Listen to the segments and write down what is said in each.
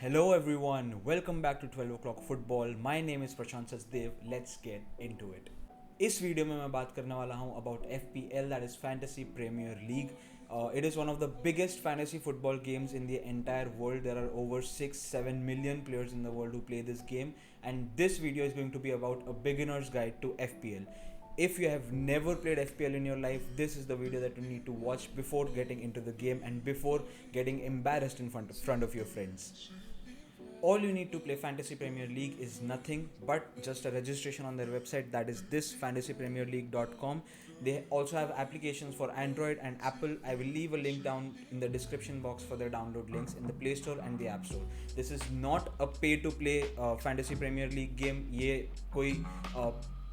Hello everyone, welcome back to 12 o'clock football. My name is Prashant Sachdev. Let's get into it. इस video में मैं बात करने वाला हूँ about FPL, that is Fantasy Premier League. It is one of the biggest fantasy football games in the entire world. There are over 6-7 million players in the world who play this game, and this video is going to be about a beginner's guide to FPL. If you have never played FPL in your life, this is the video that you need to watch before getting into the game and before getting embarrassed in front of your friends. All you need to play Fantasy Premier League is nothing but just a registration on their website, that is thisfantasypremierleague.com. They also have applications for Android and Apple. I will leave a link down in the description box for their download links in the Play Store and the App Store. This is not a pay to play Fantasy Premier League game. ये कोई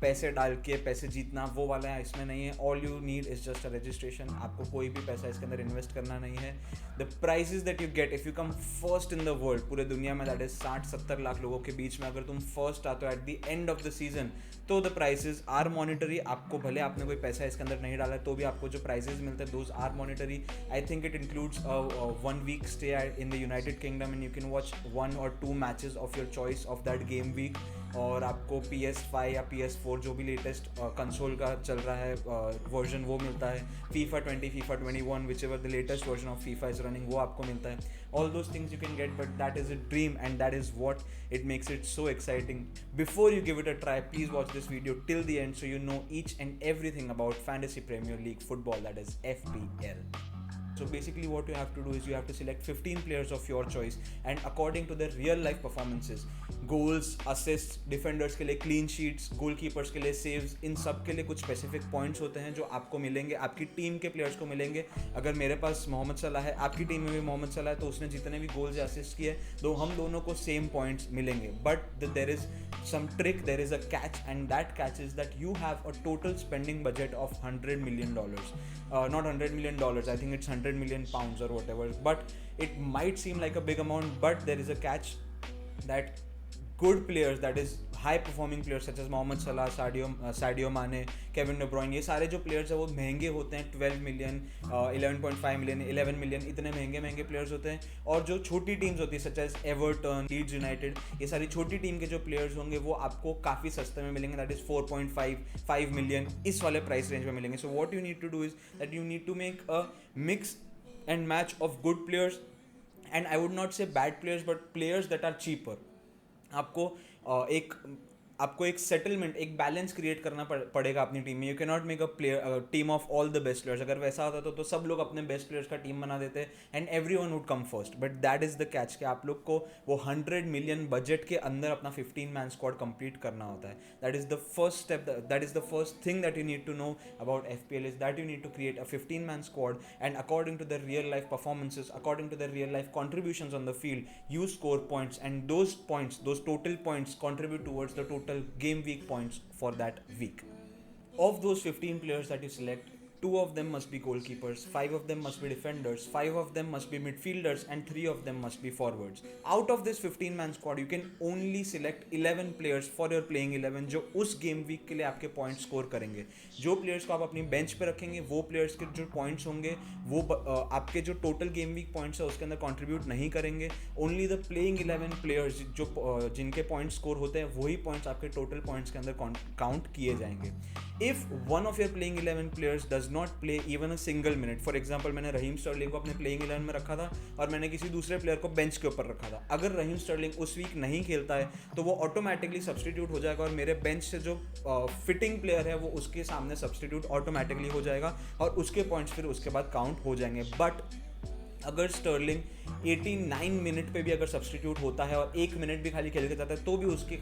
पैसे डाल के पैसे जीतना वो वाला है इसमें नहीं है. All you need is just a registration. आपको कोई भी पैसा इसके अंदर इन्वेस्ट करना नहीं है. The prizes that you get if you come first in the world, पूरे दुनिया में दैट इज 60-70 लाख लोगों के बीच में अगर तुम फर्स्ट आते हो at the end of the season, तो द प्राइजेस आर मॉनिटरी. आपको भले आपने कोई पैसा इसके अंदर नहीं डाला है तो भी आपको जो प्राइजेस मिलते हैं those are monetary. I think it includes 1 week stay in the United Kingdom and you can watch 1 or 2 matches of your choice of that game week. और आपको PS5 या PS4 जो भी लेटेस्ट कंसोल का चल रहा है वर्जन वो मिलता है. FIFA 20, FIFA 21, which ever the latest version of FIFA is running, वो आपको मिलता है. All those things you can get, but that is a dream and that is what it makes it so exciting. Before you give it a try, please watch this video till the end so you know each and everything about Fantasy Premier League football, that is FPL. So basically what you have to do is you have to select 15 players of your choice and according to their real life performances, goals, assists, defenders के लिए clean sheets, goalkeepers के लिए saves, इन सब के लिए कुछ specific points होते हैं जो आपको मिलेंगे, आपकी टीम के players को मिलेंगे. अगर मेरे पास मोहम्मद सलाह है, आपकी टीम में भी मोहम्मद सलाह है, तो उसने जितने भी goals या assists किए तो हम दोनों को same points मिलेंगे. But there is some trick, there is a catch, and that catch is that you have a total spending budget of $100 million. Not $100 million, I think it's £100 million or whatever, but it might seem like a big amount, but there is a catch that good players, that is high performing players such as Mohammad सलाह, साडियो माने, Kevin De ब्रुयने, ये सारे जो players हैं वो महंगे होते हैं. 12 मिलियन, 11.5 मिलियन, 11 मिलियन, इतने महंगे प्लेयर्स होते हैं. और जो छोटी टीम्स होती है such as Everton, Leeds United, ये सारी छोटी टीम के जो प्लेयर्स होंगे वो आपको काफ़ी सस्ते में मिलेंगे, दैट इज 4.5 मिलियन, इस वाले प्राइस रेंज में मिलेंगे. So what you need to do is that you need to make a mix and match of good players, and I would not say bad players but players that are cheaper. आपको एक settlement, एक balance create करना पड़ेगा अपनी team में. You can not make a team of all the best players. अगर वैसा होता तो सब लोग अपने बेस्ट प्लेयर्स का टीम बना देते and every one would come first. But that is the catch कि आप लोग को वो 100 मिलियन बजट के अंदर अपना 15 मैन स्क्वाड कंप्लीट करना होता है. That is the first step, that is the first thing that you need to know about FPL is that you need to create a 15 man squad, and according to their real life performances, according to their real life contributions on the field, you score points, and those points, those total points contribute towards the total game week points for that week. Of those 15 players that you select, 2 of them must be goalkeepers, 5 of them must be defenders, 5 of them must be midfielders, and 3 of them must be forwards. Out of this 15 man squad, you can only select 11 players for your playing 11 जो उस game week के लिए आपके point score करेंगे. जो players को आप अपनी बेंच पे रखेंगे वो प्लेयर्स के जो पॉइंट्स होंगे वो आपके जो टोटल गेम वीक पॉइंट्स है उसके अंदर कंट्रीब्यूट नहीं करेंगे. ओनली द प्लेइंग 11 प्लेयर्स जो जिनके पॉइंट स्कोर होते हैं वही पॉइंट्स आपके टोटल पॉइंट्स के अंदर काउंट किए जाएंगे. If one of your playing 11 players does not play even a single minute, for example मैंने रहीम स्टर्लिंग को अपने playing 11 में रखा था और मैंने किसी दूसरे प्लेयर को बेंच के ऊपर रखा था. अगर रहीम स्टर्लिंग उस वीक नहीं खेलता है तो वो ऑटोमेटिकली सब्सटीट्यूट हो जाएगा और मेरे बेंच से जो फिटिंग प्लेयर है वो उसके सामने सब्सटीट्यूट ऑटोमेटिकली हो जाएगा और उसके पॉइंट्स फिर उसके बाद काउंट हो जाएंगे. बट अगर स्टर्लिंग 89 मिनट पे भी अगर सब्सटीट्यूट होता है और 1 मिनट भी खाली खेल के जाता है तो भी उसके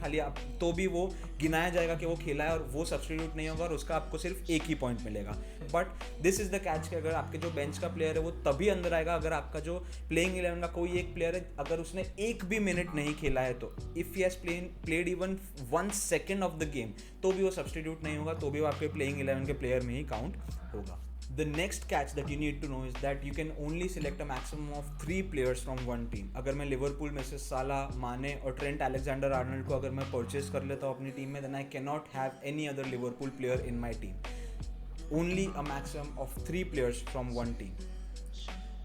तो भी वो गिनाया जाएगा कि वो खेला है और वो सब्सटीट्यूट नहीं होगा और उसका आपको सिर्फ 1 ही पॉइंट मिलेगा. But this is the catch कि अगर आपके जो बेंच का प्लेयर है वो तभी अंदर आएगा अगर आपका जो प्लेइंग 11 का कोई एक प्लेयर है अगर उसने 1 भी मिनट नहीं खेला है तो if he has played even 1 second of the game तो भी वो सब्सटीट्यूट नहीं होगा, तो भी वो आपके प्लेइंग 11 के प्लेयर में ही काउंट होगा. The next catch that you need to know is that you can only select a maximum of 3 players from one team. अगर मैं लिवरपूल में से साला, माने और ट्रेंट अलेक्जेंडर आर्नल्ड को अगर मैं परचेज कर लेता हूँ अपनी टीम में, then I cannot have any other Liverpool player in my team. Only a maximum of 3 players from one team.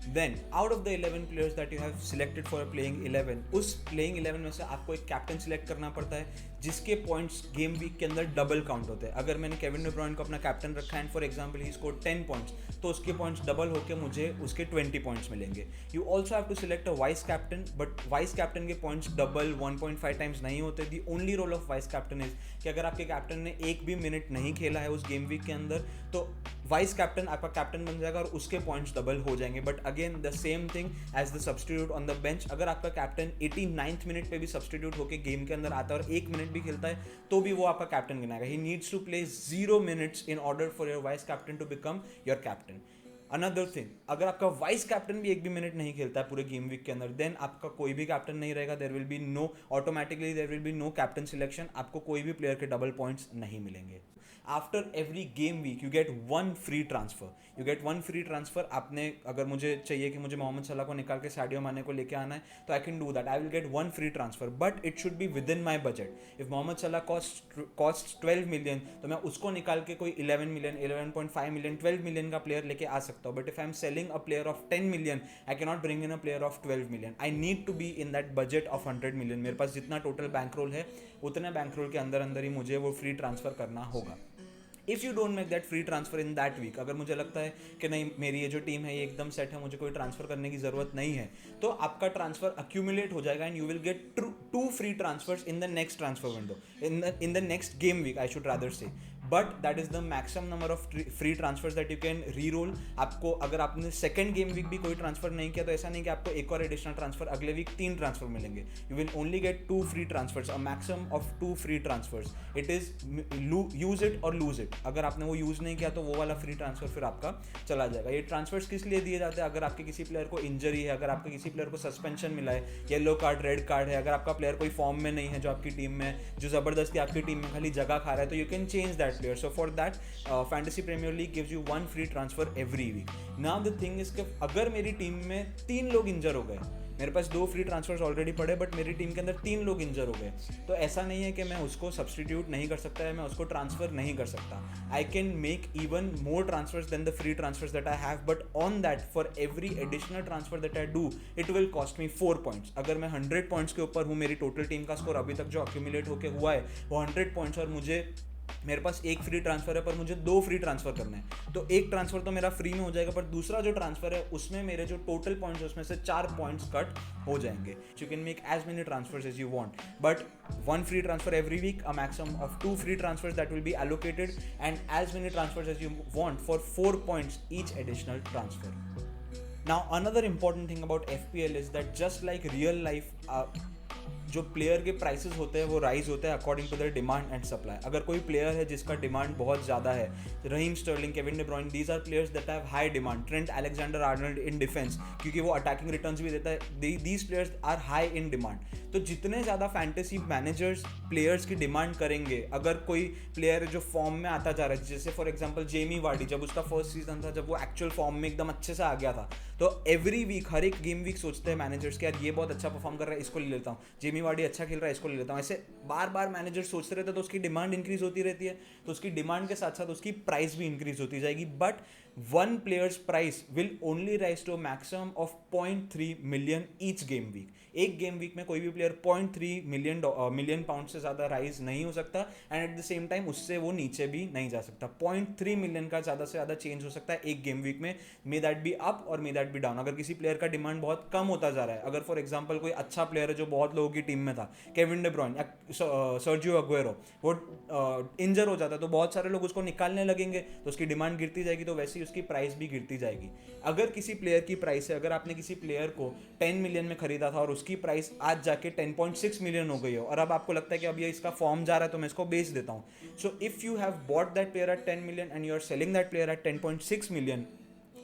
Then out of the 11 players that you have selected for playing 11, उस playing 11 में से आपको एक captain select करना पड़ता है जिसके points game week के अंदर डबल काउंट होते हैं. अगर मैंने केविन डी ब्रुयने को अपना कैप्टन रखा है, for example he score 10 points, तो उसके पॉइंट्स डबल होकर मुझे उसके 20 पॉइंट्स मिलेंगे. You also have to select a vice captain, but vice captain के पॉइंट्स डबल 1.5 टाइम्स नहीं होते. The only role of vice captain is कि अगर आपके कैप्टन ने एक भी मिनट नहीं खेला है उस गेम वीक के अंदर, तो वाइस कैप्टन आपका कैप्टन बन जाएगा और उसके पॉइंट्स डबल हो जाएंगे. But again the same thing as the substitute on the bench. अगर आपका कैप्टन 89th मिनट पे भी सब्स्टिट्यूट होकर गेम के अंदर आता है और 1 मिनट भी खेलता है, तो भी वो आपका कैप्टन गिनाएगा. He needs to play 0 minutes in order for your vice captain to become your captain. Another thing, अगर आपका वाइस कैप्टन भी 1 भी मिनट नहीं खेलता है पूरे गेम वीक के अंदर, देन आपका कोई भी कैप्टन नहीं रहेगा. There will be no, automatically there will be no captain selection. आपको कोई भी प्लेयर के डबल पॉइंट्स नहीं मिलेंगे. After every game week you get 1 free transfer. You get 1 free transfer. आपने, अगर मुझे चाहिए कि मुझे मोहम्मद सलाह को निकाल के साडियो माने को लेके आना है, तो I can do that. I will get 1 free transfer, but it should be within my budget. If Mohamed Salah cost 12 million, तो मैं उसको निकाल के कोई 11 मिलियन, 11.5 मिलियन, 12 मिलियन का प्लेयर लेके आ सकता हूँ. But if I am selling a player of 10 million, I can not bring in a player of 12 million. I need to be in that budget of 100 million. मेरे पास जितना total bank role है, उतने bank role के अंदर अंदर ही मुझे वो फ्री ट्रांसफर करना होगा. If you don't make that free transfer in that week, अगर मुझे लगता है कि नहीं मेरी ये जो टीम है ये एकदम सेट है, मुझे कोई ट्रांसफर करने की ज़रूरत नहीं है, तो आपका ट्रांसफर अक्यूमुलेट हो जाएगा and you will get 2 free transfers in the next transfer window, in the next game week I should rather say. But that is the maximum number of free transfers that you can re roll. आपको, अगर आपने second game week भी कोई transfer नहीं किया, तो ऐसा नहीं कि आपको एक और एडिशनल ट्रांसफर अगले वीक 3 ट्रांसफर मिलेंगे. You will only get 2 free transfers, a maximum of 2 free transfers. It is use it or lose it. अगर आपने वो यूज नहीं किया तो वो वाला फ्री ट्रांसफर फिर आपका चला जाएगा. ये ट्रांसफर्स किस लिए दिए जाते हैं? अगर आपके किसी प्लेयर को इंजरी है, अगर आपके किसी प्लेयर को सस्पेंशन मिला है, येलो कार्ड, रेड कार्ड है, अगर आपका प्लेयर कोई फॉर्म में नहीं है जो आपकी टीम में, जो जबरदस्ती आपकी टीम में खाली जगह खा रहा है, तो you can change that player. So for that fantasy premier league gives you 1 free transfer every week. Now the thing is कि अगर मेरी टीम में 3 लोग इंजर हो गए, मेरे पास 2 फ्री ट्रांसफर्स ऑलरेडी पड़े, बट मेरी टीम के अंदर 3 लोग इंजर हो गए, तो ऐसा नहीं है कि मैं उसको सब्सटीट्यूट नहीं कर सकता है, मैं उसको ट्रांसफर नहीं कर सकता. I can make even more transfers than the free transfers that I have, but on that for every additional transfer that I do it will cost me 4 points. अगर मैं 100 पॉइंट्स के ऊपर हूँ, मेरी टोटल टीम का score अभी तक जो अक्यूमुलेट होकर हुआ है वो 100 पॉइंट्स, और मेरे पास 1 फ्री ट्रांसफर है पर मुझे 2 फ्री ट्रांसफर करने हैं, तो एक ट्रांसफर तो मेरा फ्री में हो जाएगा, पर दूसरा जो ट्रांसफर है उसमें मेरे जो टोटल पॉइंट्स है उसमें से 4 पॉइंट्स कट हो जाएंगे. You can make as many transfers as you want, but 1 free transfer every week, a maximum of 2 free transfers that will be allocated, and as many transfers as you want for 4 points each additional transfer. Now another important thing about FPL is that just like real life, जो player के prices होते हैं वो rise होते हैं according to the demand and supply. अगर कोई player है जिसका डिमांड बहुत ज़्यादा है, Raheem Sterling, Kevin De Bruyne, these are players that have high demand. Trent Alexander Arnold in defence, क्योंकि वो अटैकिंग रिटर्न्स भी देता है, दीज प्लेयर्स आर हाई इन डिमांड. तो जितने ज़्यादा फैंटेसी मैनेजर्स प्लेयर्स की डिमांड करेंगे, अगर कोई प्लेयर जो फॉर्म में आता जा रहा है, जैसे फॉर एग्जांपल जेमी वार्डी, जब उसका फर्स्ट सीजन था, जब वो एक्चुअल फॉर्म में एकदम अच्छे से आ गया था, तो एवरी वीक, हर एक गेम वीक सोचते हैं मैनेजर्स कि यार ये बहुत अच्छा परफॉर्म कर रहा है, इसको ले लेता हूँ, जेमी वार्डी अच्छा खेल रहा है, इसको ले लेता हूँ. ऐसे बार बार मैनेजर सोचते रहते हैं, तो उसकी डिमांड इंक्रीज होती रहती है, तो उसकी डिमांड के साथ साथ उसकी प्राइस भी इंक्रीज होती जाएगी. But 1 player's price will only rise to a maximum of 0.3 million each game week. एक गेम वीक में कोई भी प्लेयर 0.3 मिलियन पाउंड से ज़्यादा राइज नहीं हो सकता, and at the same time उससे वो नीचे भी नहीं जा सकता. 0.3 मिलियन का ज़्यादा से ज़्यादा चेंज हो सकता है एक गेम वीक में, मे दैट बी अप और मे दैट बी डाउन. अगर किसी प्लेयर का डिमांड बहुत कम होता जा रहा है, अगर फॉर एग्जाम्पल कोई अच्छा प्लेयर है जो बहुत लोगों की टीम में था, केविन डी ब्रुयने या सर्जियो अग्वेरो, वो इंजर हो जाता है, तो बहुत सारे लोग उसको निकालने लगेंगे, तो उसकी डिमांड गिरती जाएगी, तो वैसे ही उसकी प्राइस भी गिरती जाएगी. अगर किसी प्लेयर की प्राइस है, अगर आपने किसी प्लेयर को 10 मिलियन में खरीदा था और उसकी प्राइस आज जाके 10.6 मिलियन हो गई हो, और अब आपको लगता है कि अब ये इसका फॉर्म जा रहा है तो मैं इसको बेच देता हूँ, so if you have bought that player at 10 million and you are selling that player at 10.6 million,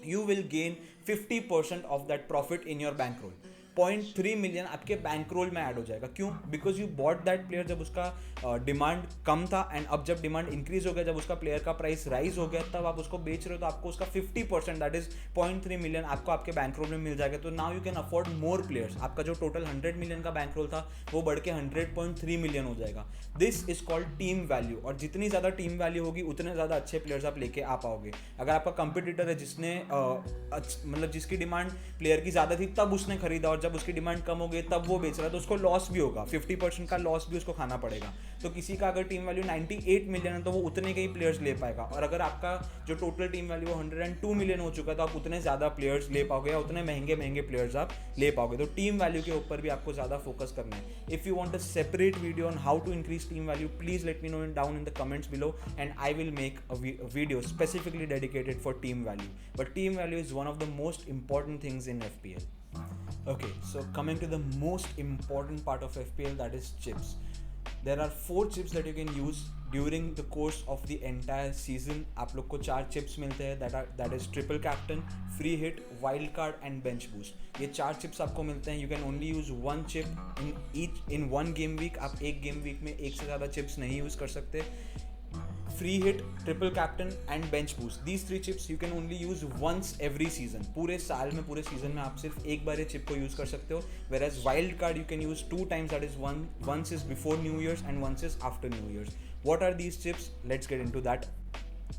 you will gain 50% of that profit in your bankroll. 0.3 million आपके बैंक रोल में ऐड हो जाएगा। क्यों? Because you bought that player जब उसका demand कम था, and अब जब डिमांड इंक्रीज हो गया, जब उसका प्लेयर का प्राइस राइज हो गया, तब आप उसको बेच रहे हो, तो आपको उसका 50% दैट इज 0.3 मिलियन आपको आपके बैंक रोल में मिल जाएगा। तो now you can afford more players. आपका जो टोटल 100 मिलियन का बैंक रोल था वो बढ़ के 100.3 मिलियन हो जाएगा। This is called team value, और जितनी ज़्यादा टीम वैल्यू होगी उतने ज़्यादा अच्छे प्लेयर्स आप लेके आ पाओगे। अगर आपका कंपटीटर है जिसने मतलब जिसकी डिमांड प्लेयर की ज़्यादा थी तब उसने खरीदा, और जब उसकी डिमांड कम हो गई तब वो बेच रहा है, तो उसको लॉस भी होगा, 50% का लॉस भी उसको खाना पड़ेगा। तो किसी का अगर टीम वैल्यू 98 मिलियन है तो वो उतने के ही प्लेयर्स ले पाएगा, और अगर आपका जो टोटल टीम वैल्यू 102 मिलियन हो चुका है तो आप उतने ज़्यादा प्लेयर्स ले पाओगे, या उतने महंगे महंगे प्लेयर्स आप ले पाओगे। तो टीम वैल्यू के ऊपर भी आपको ज़्यादा फोकस करना है। If you want a separate video on how to increase team value, please let me know down in the comments below, and I will make a video specifically dedicated for team value. But team value is one of the most important things in FPL. Okay, so coming to the most important part of FPL, that is chips. There are 4 chips that you can use during the course of the entire season. आप लोग को 4 chips मिलते हैं, that is triple captain, free hit, wild card and bench boost. ये 4 chips आपको मिलते हैं. You can only use 1 chip in one game week. आप एक game week में एक से ज़्यादा chips नहीं use कर सकते. Free hit, triple captain and bench boost. These 3 chips you can only use once every season. पूरे साल में, पूरे सीजन में आप सिर्फ एक बार ये चिप को यूज़ कर सकते हो. Whereas wild card you can use 2 times. That is once is before New Year's and once is after New Year's. What are these chips? Let's get into that.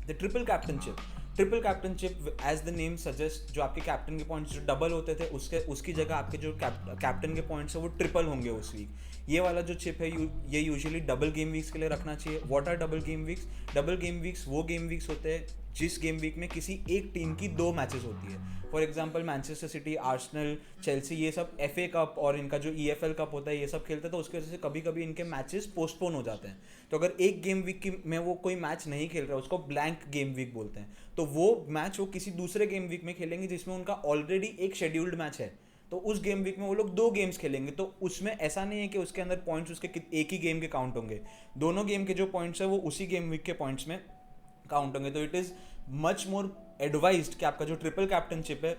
The triple captain chip. Triple captain chip, as the name suggest, जो आपके captain के points जो double होते थे उसकी जगह आपके जो कैप्टन के पॉइंट्स है वो ट्रिपल होंगे उस वीक. ये वाला जो चिप है ये यूजुअली डबल गेम वीक्स के लिए रखना चाहिए. What are double game weeks? Double game weeks वो गेम वीक्स होते हैं जिस गेम वीक में किसी एक टीम की 2 मैचेस होती है. For example Manchester city, Arsenal, Chelsea, ये सब FA कप और इनका जो EFL कप होता है ये सब खेलते हैं, तो उसकी वजह से कभी कभी इनके मैचेस पोस्टपोन हो जाते हैं. तो अगर एक गेम वीक में वो कोई मैच नहीं खेल रहा है, उसको ब्लैंक गेम वीक बोलते हैं. तो वो मैच वो किसी दूसरे गेम वीक में खेलेंगे जिसमें उनका ऑलरेडी एक शेड्यूल्ड मैच है. तो उस गेम वीक में वो लोग 2 गेम्स खेलेंगे. तो उसमें ऐसा नहीं है कि उसके अंदर पॉइंट्स उसके एक ही गेम के काउंट होंगे. दोनों गेम के जो पॉइंट्स है वो उसी गेम वीक के पॉइंट्स में काउंट होंगे. तो it is much more advised कि आपका जो ट्रिपल कैप्टनशिप है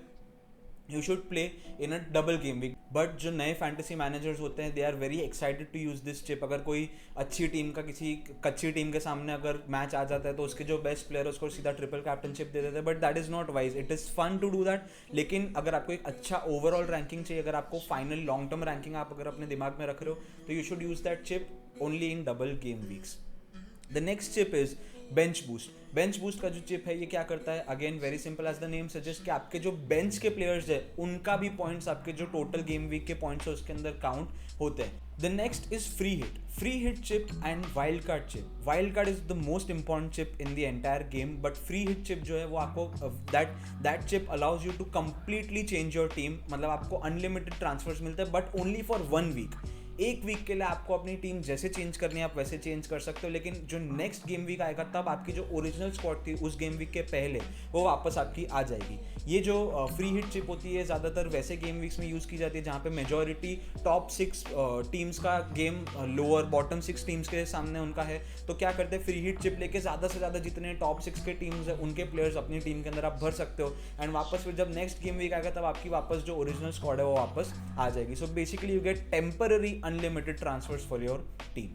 you should play in a double game week. But जो नए फैंटेसी मैनेजर्स होते हैं they are very excited to use this chip. अगर कोई अच्छी टीम का किसी कच्ची टीम के सामने अगर मैच आ जाता है तो उसके जो बेस्ट प्लेयर है उसको सीधा ट्रिपल कैप्टनशिप दे देते हैं. But that is not wise. It is fun to do that. लेकिन अगर आपको एक अच्छा ओवरऑल रैंकिंग चाहिए, अगर आपको फाइनल लॉन्ग टर्म रैंकिंग आप अगर अपने दिमाग में रख रहे हो, तो you should use that chip only in double game weeks. The next chip is bench boost. Bench boost का जो चिप है ये क्या करता है? Again very simple, as the name suggest कि आपके जो बेंच के प्लेयर्स है उनका भी पॉइंट्स आपके जो टोटल गेम वीक के पॉइंट्स है उसके अंदर काउंट होते हैं. The next is free hit. Free hit chip and wild card chip. Wild card is the most important chip in the entire game, but free hit chip जो है वो आपको that chip allows you to completely change your team. मतलब आपको unlimited transfers मिलते हैं but only for 1 week. एक week के लिए आपको अपनी टीम जैसे चेंज करनी है आप वैसे चेंज कर सकते हो. लेकिन जो नेक्स्ट गेम वीक आएगा तब आपकी जो ओरिजिनल स्क्वाड थी उस गेम वीक के पहले वो वापस आपकी आ जाएगी. ये जो फ्री हिट चिप होती है ज़्यादातर वैसे गेम वीक्स में यूज़ की जाती है जहाँ पे मेजॉरिटी टॉप 6 टीम्स का गेम लोअर बॉटम 6 टीम्स के सामने उनका है. तो क्या करते हैं, फ्री हिट चिप लेके ज़्यादा से ज़्यादा जितने टॉप 6 के टीम्स है उनके प्लेयर्स अपनी टीम के अंदर आप भर सकते हो. एंड वापस फिर जब नेक्स्ट गेम वीक आएगा तब आपकी वापस जो ओरिजिनल स्क्वाड है वो वापस आ जाएगी. So basically you get temporary unlimited transfers for your team.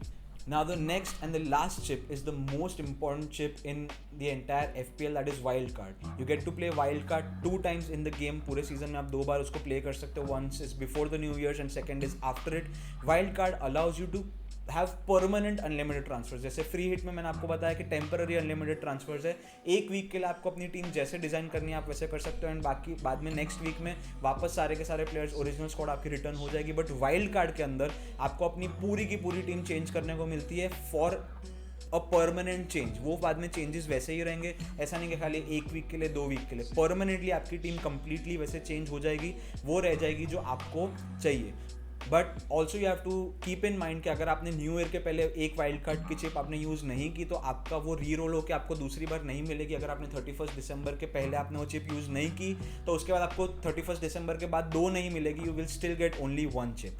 Now the next and the last chip is the most important chip in the entire FPL, that is wild card. You get to play wild card 2 times in the game. पूरे season में आप 2 बार उसको play कर सकते हो. Once is before the New Year's and second is after it. Wild card allows you to have permanent unlimited transfers. जैसे free hit में मैंने आपको बताया कि टेम्पररी अनलिमिटेड ट्रांसफर्स है. एक वीक के लिए आपको अपनी टीम जैसे डिज़ाइन करनी है आप वैसे कर सकते हो. एंड बाकी बाद में नेक्स्ट वीक में वापस सारे के सारे प्लेयर्स ओरिजिनल स्क्वाड आपकी रिटर्न हो जाएगी. बट वाइल्ड कार्ड के अंदर आपको अपनी पूरी की पूरी टीम चेंज करने को मिलती है फॉर अ परमानेंट चेंज. वो बाद में चेंजेस वैसे ही रहेंगे. ऐसा नहीं कि खाली 1 वीक के लिए 2 वीक के लिए. परमानेंटली आपकी टीम कंप्लीटली वैसे चेंज हो जाएगी. वो रह जाएगी जो आपको चाहिए. But also you have to keep in mind कि अगर आपने न्यू ईयर के पहले एक वाइल्ड कार्ड की चिप आपने यूज़ नहीं की तो आपका वो री रोल होकर आपको दूसरी बार नहीं मिलेगी. अगर आपने 31 दिसंबर के पहले आपने वो चिप यूज़ नहीं की तो उसके बाद आपको 31 दिसंबर के बाद 2 नहीं मिलेगी. You will still get only 1 chip.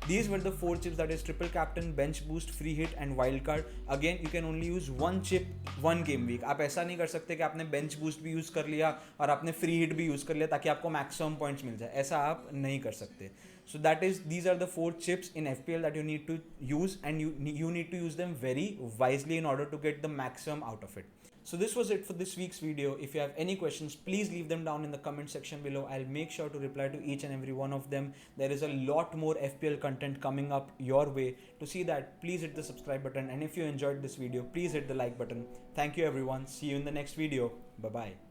These were the 4 chips, that is triple captain, bench boost, free hit and wild card. Again, you can only use one chip one game week. आप ऐसा नहीं कर सकते कि आपने bench boost भी use कर लिया और आपने free hit भी यूज़ कर लिया ताकि आपको maximum points मिल जाए. ऐसा आप नहीं कर सकते. So these are the 4 chips in FPL that you need to use, and you need to use them very wisely in order to get the maximum out of it. So this was it for this week's video. If you have any questions, please leave them down in the comment section below. I'll make sure to reply to each and every one of them. There is a lot more FPL content coming up your way. To see that, please hit the subscribe button, and if you enjoyed this video, please hit the like button. Thank you everyone. See you in the next video. Bye bye.